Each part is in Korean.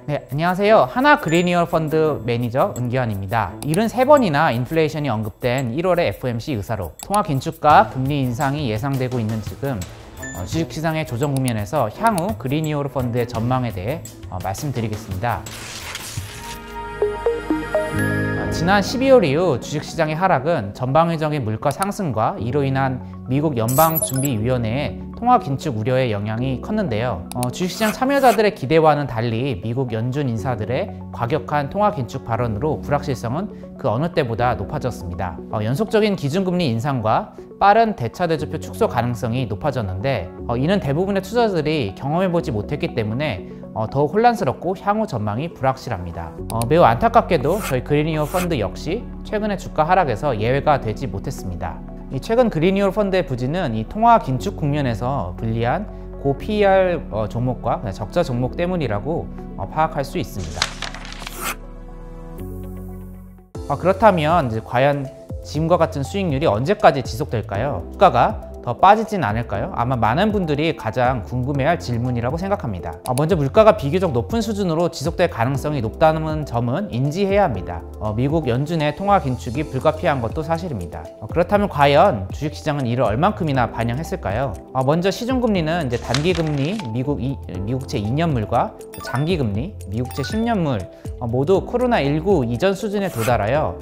네, 안녕하세요. 하나그리니얼 펀드 매니저 은기환입니다. 73번이나 인플레이션이 언급된 1월의 FOMC 의사록, 통화 긴축과 금리 인상이 예상되고 있는 지금 주식시장의 조정 국면에서 향후 그리니얼 펀드의 전망에 대해 말씀드리겠습니다. 지난 12월 이후 주식시장의 하락은 전방위적인 물가 상승과 이로 인한 미국 연방준비위원회의 통화 긴축 우려의 영향이 컸는데요. 주식시장 참여자들의 기대와는 달리 미국 연준 인사들의 과격한 통화 긴축 발언으로 불확실성은 그 어느 때보다 높아졌습니다. 연속적인 기준금리 인상과 빠른 대차대조표 축소 가능성이 높아졌는데 이는 대부분의 투자자들이 경험해보지 못했기 때문에 더욱 혼란스럽고 향후 전망이 불확실합니다. 매우 안타깝게도 저희 그리니얼 펀드 역시 최근의 주가 하락에서 예외가 되지 못했습니다. 최근 그리니얼 펀드의 부진은 이 통화 긴축 국면에서 불리한 고 PER 종목과 적자 종목 때문이라고 파악할 수 있습니다. 그렇다면 이제 과연 지금과 같은 수익률이 언제까지 지속될까요? 주가가 더 빠지진 않을까요? 아마 많은 분들이 가장 궁금해할 질문이라고 생각합니다. 먼저 물가가 비교적 높은 수준으로 지속될 가능성이 높다는 점은 인지해야 합니다. 미국 연준의 통화 긴축이 불가피한 것도 사실입니다. 그렇다면 과연 주식시장은 이를 얼만큼이나 반영했을까요? 먼저 시중금리는 이제 단기금리, 미국채 2년물과 장기금리, 미국채 10년물 모두 코로나19 이전 수준에 도달하여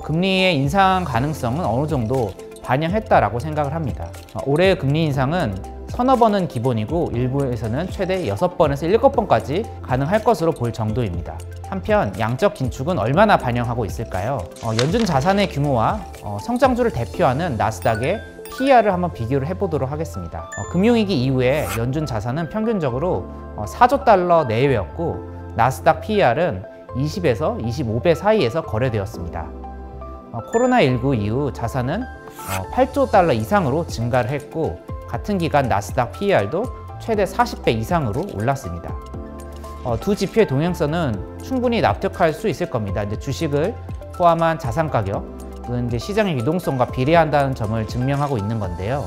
금리의 인상 가능성은 어느 정도 반영했다라고 생각을 합니다. 올해의 금리 인상은 서너 번은 기본이고 일부에서는 최대 6번에서 7번까지 가능할 것으로 볼 정도입니다. 한편 양적 긴축은 얼마나 반영하고 있을까요? 연준 자산의 규모와 성장주를 대표하는 나스닥의 PER을 한번 비교를 해보도록 하겠습니다. 금융위기 이후에 연준 자산은 평균적으로 4조 달러 내외였고 나스닥 PER은 20에서 25배 사이에서 거래되었습니다. 코로나19 이후 자산은 8조 달러 이상으로 증가를 했고 같은 기간 나스닥 PER도 최대 40배 이상으로 올랐습니다. 두 지표의 동행선은 충분히 납득할 수 있을 겁니다. 이제 주식을 포함한 자산 가격은 이제 시장의 유동성과 비례한다는 점을 증명하고 있는 건데요.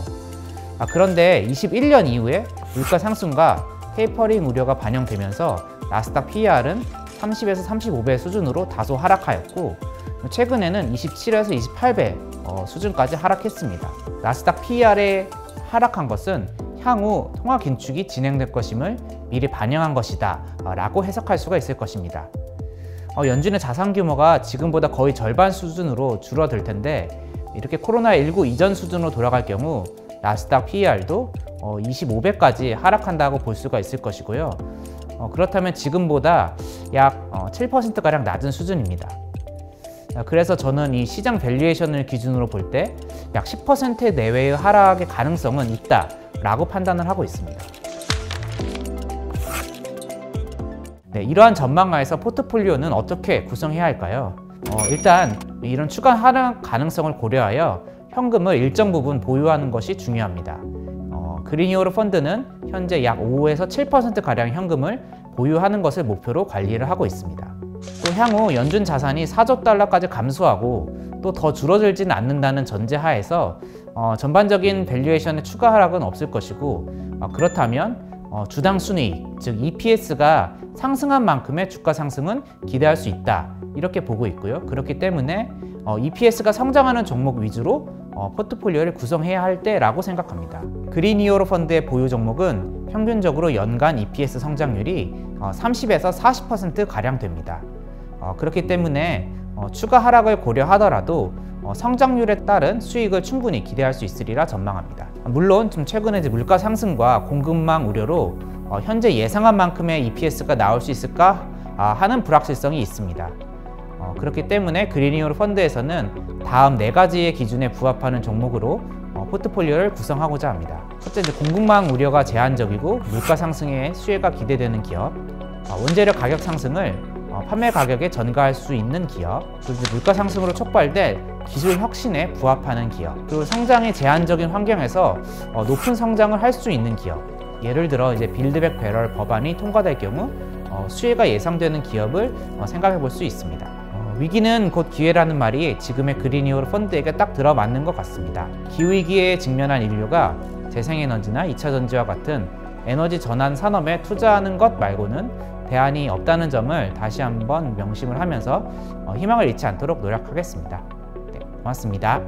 그런데 21년 이후에 물가 상승과 테이퍼링 우려가 반영되면서 나스닥 PER은 30에서 35배 수준으로 다소 하락하였고 최근에는 27에서 28배 수준까지 하락했습니다. 나스닥 PER에 하락한 것은 향후 통화 긴축이 진행될 것임을 미리 반영한 것이다 라고 해석할 수가 있을 것입니다. 연준의 자산 규모가 지금보다 거의 절반 수준으로 줄어들 텐데 이렇게 코로나19 이전 수준으로 돌아갈 경우 나스닥 PER도 25배까지 하락한다고 볼 수가 있을 것이고요. 그렇다면 지금보다 약 7%가량 낮은 수준입니다. 그래서 저는 이 시장 밸류에이션을 기준으로 볼 때 약 10% 내외의 하락의 가능성은 있다라고 판단을 하고 있습니다. 네, 이러한 전망하에서 포트폴리오는 어떻게 구성해야 할까요? 일단 이런 추가 하락 가능성을 고려하여 현금을 일정 부분 보유하는 것이 중요합니다. 그리니얼 펀드는 현재 약 5에서 7%가량 현금을 보유하는 것을 목표로 관리를 하고 있습니다. 또 향후 연준 자산이 4조 달러까지 감소하고 또 더 줄어들지는 않는다는 전제하에서 전반적인 밸류에이션의 추가 하락은 없을 것이고 그렇다면 주당 순이익, 즉 EPS가 상승한 만큼의 주가 상승은 기대할 수 있다 이렇게 보고 있고요. 그렇기 때문에 EPS가 성장하는 종목 위주로 포트폴리오를 구성해야 할 때라고 생각합니다. 그리니얼 펀드의 보유 종목은 평균적으로 연간 EPS 성장률이 30에서 40%가량 됩니다. 그렇기 때문에 추가 하락을 고려하더라도 성장률에 따른 수익을 충분히 기대할 수 있으리라 전망합니다. 물론 좀 최근에 물가 상승과 공급망 우려로 현재 예상한 만큼의 EPS가 나올 수 있을까 하는 불확실성이 있습니다. 그렇기 때문에 그리니얼 펀드에서는 다음 4가지의 기준에 부합하는 종목으로 포트폴리오를 구성하고자 합니다. 첫째, 공급망 우려가 제한적이고 물가 상승에 수혜가 기대되는 기업, 원재료 가격 상승을 판매 가격에 전가할 수 있는 기업, 그리고 물가 상승으로 촉발될 기술 혁신에 부합하는 기업, 그리고 성장이 제한적인 환경에서 높은 성장을 할 수 있는 기업, 예를 들어 이제 빌드백 배럴 법안이 통과될 경우 수혜가 예상되는 기업을 생각해 볼 수 있습니다. 위기는 곧 기회라는 말이 지금의 그리니얼 펀드에게 딱 들어맞는 것 같습니다. 기후위기에 직면한 인류가 재생에너지나 2차 전지와 같은 에너지 전환 산업에 투자하는 것 말고는 대안이 없다는 점을 다시 한번 명심을 하면서 희망을 잃지 않도록 노력하겠습니다. 네, 고맙습니다.